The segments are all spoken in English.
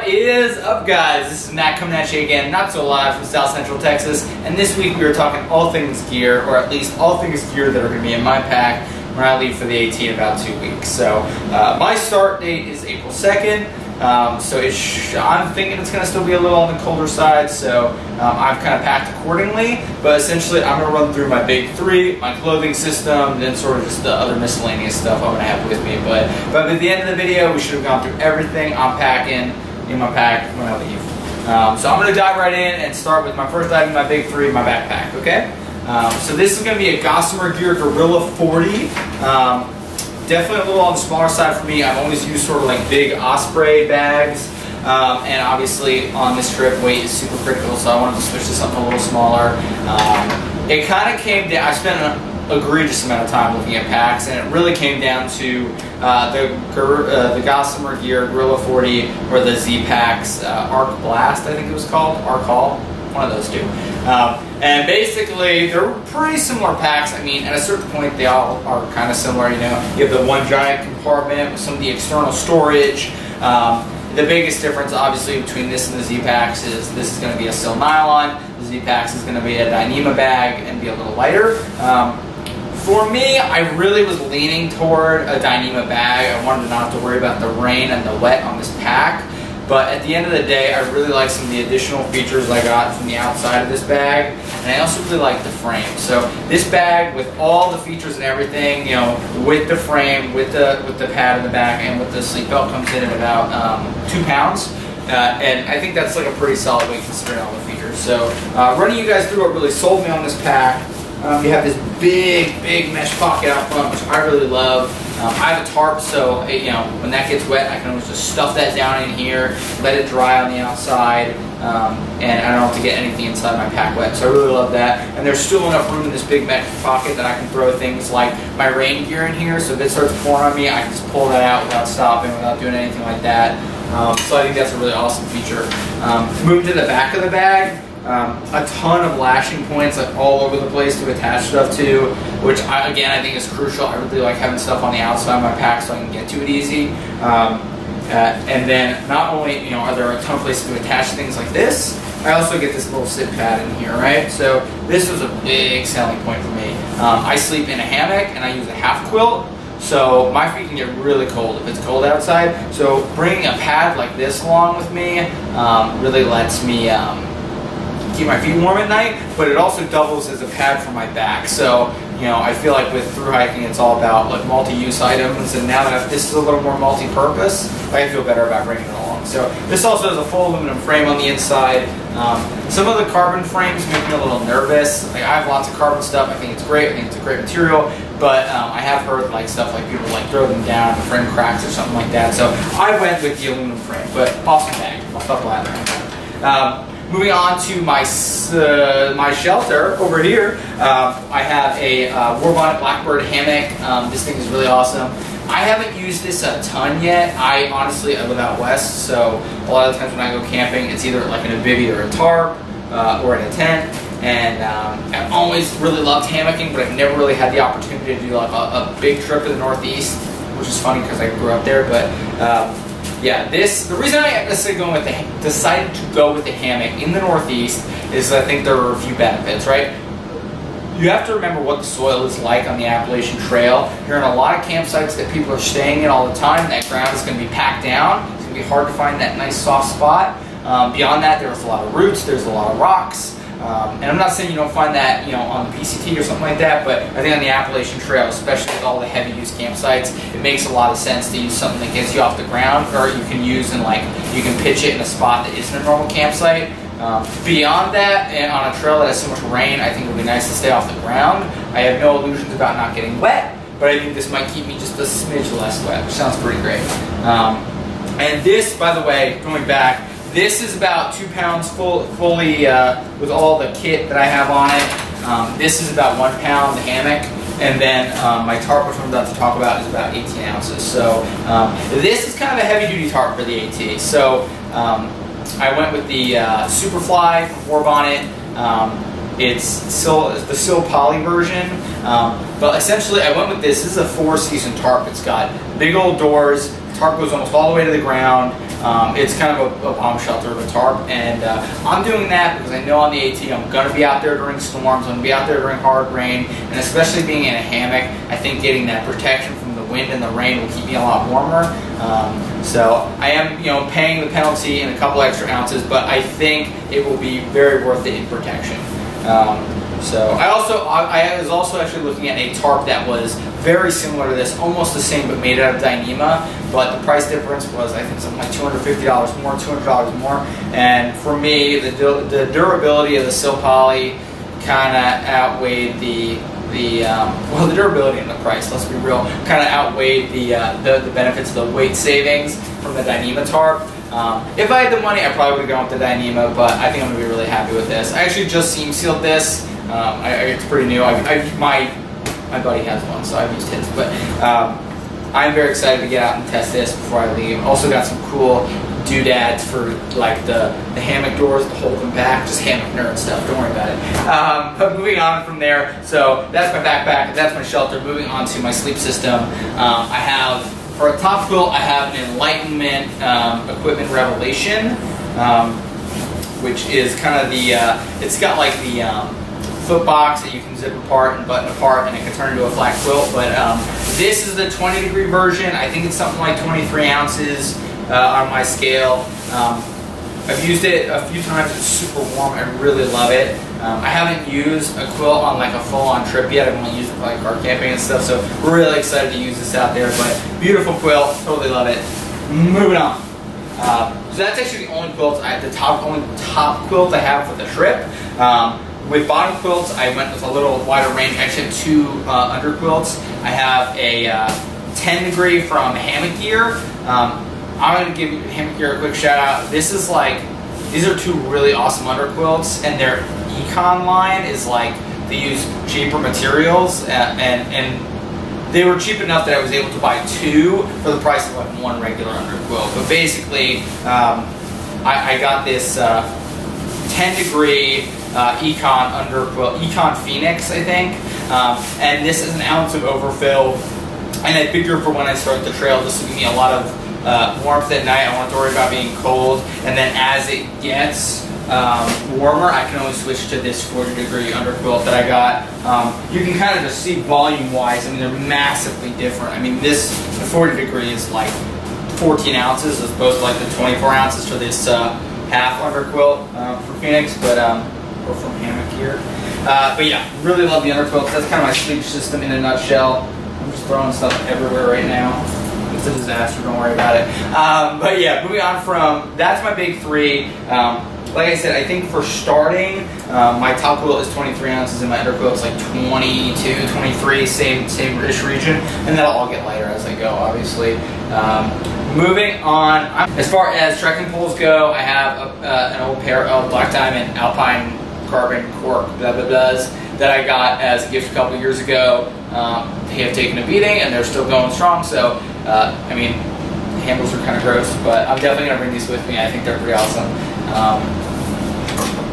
What is up, guys? This is Matt coming at you again, not so live from South Central Texas, and this week we are talking all things gear, or at least all things gear that are going to be in my pack when I leave for the AT in about 2 weeks. So my start date is April 2nd, so I'm thinking it's going to still be a little on the colder side, so I've kind of packed accordingly, but essentially I'm going to run through my big three, my clothing system, and then sort of just the other miscellaneous stuff I'm going to have with me. But at the end of the video, we should have gone through everything I'm packing in my pack when I leave. So I'm going to dive right in and start with my first item, my big three, my backpack, okay? So this is going to be a Gossamer Gear Gorilla 40. Definitely a little on the smaller side for me. I've always used sort of like big Osprey bags. And obviously on this trip, weight is super critical, so I wanted to switch to something a little smaller. It kind of came down, I spent an egregious amount of time looking at packs, and it really came down to the Gossamer Gear Gorilla 40 or the Z-Packs Arc Blast, I think it was called, Arc Haul, one of those two. And basically, they're pretty similar packs. I mean, at a certain point, they all are kind of similar, you know. You have the one giant compartment with some of the external storage. The biggest difference, obviously, between this and the Z-Packs is this is going to be a Sil Nylon. The Z-Packs is going to be a Dyneema bag and be a little lighter. For me, I really was leaning toward a Dyneema bag. I wanted to not have to worry about the rain and the wet on this pack. But at the end of the day, I really like some of the additional features I got from the outside of this bag, and I also really like the frame. So this bag, with all the features and everything, you know, with the frame, with the pad in the back, and with the sleep belt, comes in at about 2 pounds. And I think that's like a pretty solid weight considering all the features. So running you guys through what really sold me on this pack, you have this big mesh pocket out front, which I really love. I have a tarp, so you know, when that gets wet, I can always just stuff that down in here, let it dry on the outside, and I don't have to get anything inside my pack wet. So I really love that. And there's still enough room in this big mesh pocket that I can throw things like my rain gear in here. So if it starts pouring on me, I can just pull that out without stopping, without doing anything like that. So I think that's a really awesome feature. Moving to the back of the bag. A ton of lashing points like all over the place to attach stuff to, which again I think is crucial. I really like having stuff on the outside of my pack so I can get to it easy. And then not only are there a ton of places to attach things like this, I also get this little sit pad in here, right? So this was a big selling point for me. I sleep in a hammock and I use a half quilt. So my feet can get really cold if it's cold outside. So bringing a pad like this along with me really lets me keep my feet warm at night, but it also doubles as a pad for my back. So, I feel like with thru hiking, it's all about like multi-use items, and now that this is a little more multi-purpose, I feel better about bringing it along. So this also has a full aluminum frame on the inside. Some of the carbon frames make me a little nervous. Like, I have lots of carbon stuff. I think it's great. I think it's a great material, but I have heard like stuff like people like throw them down, the frame cracks or something like that. So I went with the aluminum frame, but awesome bag. I'll stop that. Moving on to my shelter over here, I have a Warbonnet Blackbird hammock. This thing is really awesome. I haven't used this a ton yet. I live out west, so a lot of the times when I go camping, it's either like in a bivvy or a tarp or in a tent. And I've always really loved hammocking, but I've never really had the opportunity to do like a big trip to the Northeast, which is funny because I grew up there. But yeah, the reason I decided to go with the hammock in the Northeast is I think there are a few benefits, right? You have to remember what the soil is like on the Appalachian Trail. You're in a lot of campsites that people are staying in all the time. That ground is going to be packed down. It's going to be hard to find that nice soft spot. Beyond that, there's a lot of roots, there's a lot of rocks. And I'm not saying you don't find that, on the PCT or something like that, but I think on the Appalachian Trail, especially with all the heavy use campsites, it makes a lot of sense to use something that gets you off the ground, or you can use you can pitch it in a spot that isn't a normal campsite. Beyond that, and on a trail that has so much rain, I think it would be nice to stay off the ground. I have no illusions about not getting wet, but I think this might keep me just a smidge less wet, which sounds pretty great. And this, by the way, going back, this is about 2 pounds fully with all the kit that I have on it. This is about 1 pound, the hammock, and then my tarp, which I'm about to talk about, is about 18 ounces. So this is kind of a heavy-duty tarp for the AT. So I went with the Superfly from Warbonnet. It's the Sil Poly version, but essentially I went with this. This is a 4-season tarp. It's got big old doors. The tarp goes almost all the way to the ground. It's kind of a bomb shelter of a tarp, and I'm doing that because I know on the AT I'm going to be out there during storms, I'm going to be out there during hard rain, and especially being in a hammock, I think getting that protection from the wind and the rain will keep me a lot warmer. So I am, paying the penalty in a couple extra ounces, but I think it will be very worth it in protection. So I was also actually looking at a tarp that was very similar to this, almost the same, but made out of Dyneema. But the price difference was, I think, something like $250 more, $200 more. And for me, the durability of the Sil Poly kind of outweighed the durability and the price, let's be real, kind of outweighed the benefits of the weight savings from the Dyneema tarp. If I had the money, I probably would have gone with the Dyneema, but I think I'm going to be really happy with this. I actually just seam sealed this. It's pretty new. My buddy has one, so I've used his. But I'm very excited to get out and test this before I leave. Also got some cool doodads for like the hammock doors to hold them back. Just hammock nerd stuff, don't worry about it. But moving on from there, so that's my backpack, that's my shelter. Moving on to my sleep system, I have, for a top quilt, I have an Enlightenment Equipment Revelation, which is kind of the, it's got like the foot box that you can zip apart and button apart, and it can turn into a flat quilt. But this is the 20-degree version. I think it's something like 23 ounces on my scale. I've used it a few times. It's super warm. I really love it. I haven't used a quilt on like a full-on trip yet. I've only used it for like car camping and stuff, so we're really excited to use this out there. But beautiful quilt, totally love it. Moving on. So that's actually the only quilt only top quilt I have for the trip. With bottom quilts, I went with a little wider range. I actually have two under quilts. I have a 10-degree from Hammock Gear. I'm going to give Hammock Gear a quick shout out. This is like, these are two really awesome under quilts, and their Econ line is like, they use cheaper materials, and they were cheap enough that I was able to buy two for the price of like one regular under quilt. But basically, I got this 10-degree Econ under quilt, Econ Phoenix, I think, and this is an ounce of overfill, and I figure for when I start the trail, this will give me a lot of warmth at night. I don't have to worry about being cold, and then as it gets warmer, I can always switch to this 40-degree under quilt that I got. You can kind of just see volume-wise, I mean, they're massively different. I mean, the 40-degree is like 14 ounces as opposed to like the 24 ounces for this half under quilt for Phoenix, but or from Hammock Gear. But yeah, really love the under quilts. That's kind of my sleep system in a nutshell. I'm just throwing stuff everywhere right now. It's a disaster, don't worry about it. But yeah, moving on from, that's my big three. Like I said, I think for starting, my top quilt is 23 ounces and my under quilt is like 22, 23, same-ish region, and that'll all get lighter as I go, obviously. Moving on, as far as trekking poles go, I have an old pair of Black Diamond Alpine Carbon Cork blah blah blahs that I got as a gift a couple years ago. They have taken a beating and they're still going strong, so I mean, the handles are kind of gross, but I'm definitely going to bring these with me. I think they're pretty awesome.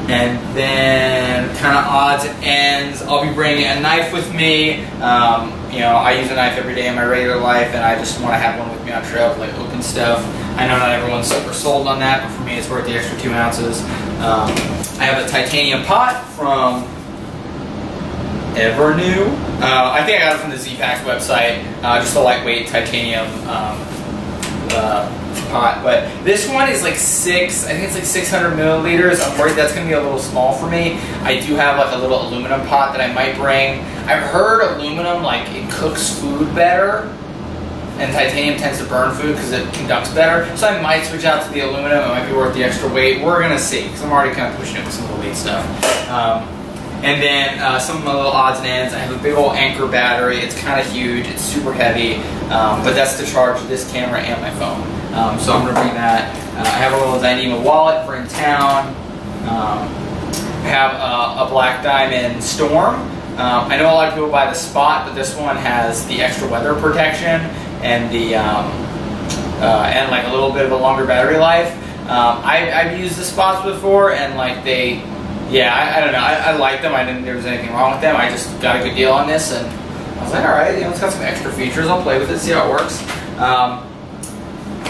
And then kind of odds and ends, I'll be bringing a knife with me. You know, I use a knife every day in my regular life, and I just want to have one with me on trail to like open stuff. I know not everyone's super sold on that, but for me it's worth the extra 2 ounces. I have a titanium pot from Evernew. I think I got it from the Z-Packs website, just a lightweight titanium pot, but this one is like I think it's like 600 milliliters. I'm worried that's going to be a little small for me. I do have like a little aluminum pot that I might bring. I've heard aluminum, like, it cooks food better, and titanium tends to burn food because it conducts better, so I might switch out to the aluminum. It might be worth the extra weight. We're going to see, because I'm already kind of pushing it with some of the weight stuff. And then some of my little odds and ends. I have a big old Anker battery. It's kind of huge. It's super heavy, but that's to charge this camera and my phone. So I'm going to bring that. I have a little Dyneema wallet for in town. I have a Black Diamond Storm. I know a lot of people buy the Spot, but this one has the extra weather protection and the and like a little bit of a longer battery life. I've used the Spots before, and like they. Yeah, I don't know. I like them. I didn't think there was anything wrong with them. I just got a good deal on this, and I was like, all right, you know, it's got some extra features. I'll play with it, see how it works.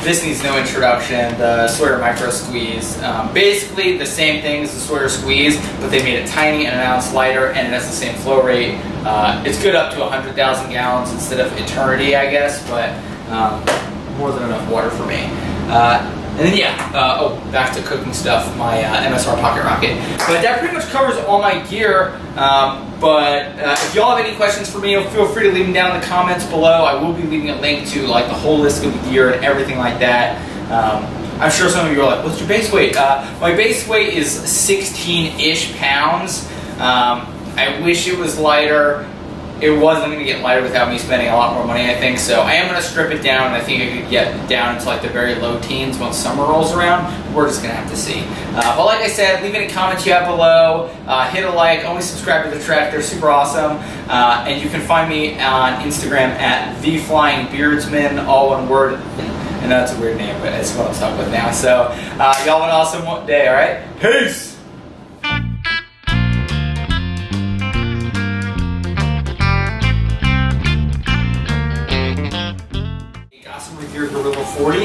this needs no introduction, the Sawyer Micro Squeeze. Basically the same thing as the Sawyer Squeeze, but they made it tiny and an ounce lighter, and it has the same flow rate. It's good up to 100,000 gallons instead of eternity, I guess, but more than enough water for me. And then back to cooking stuff, my MSR Pocket Rocket. But that pretty much covers all my gear. If y'all have any questions for me, feel free to leave them down in the comments below. I will be leaving a link to like the whole list of the gear and everything like that. I'm sure some of you are like, what's your base weight? My base weight is 16-ish pounds. I wish it was lighter. It wasn't going to get lighter without me spending a lot more money, I think. So I am going to strip it down, and I think I could get down into like the very low teens once summer rolls around. We're just going to have to see. But like I said, leave any comments you have below. Hit a like. Only subscribe to the track. They're super awesome. And you can find me on Instagram at TheFlyingBeardsman, all one word. I know that's a weird name, but it's what I'm stuck with now. So y'all have an awesome day, all right? Peace! Gear Gorilla 40.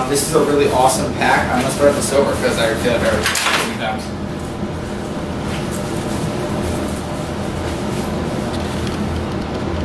This is a really awesome pack. I'm gonna start this over because I feel like I've heard it 20 times.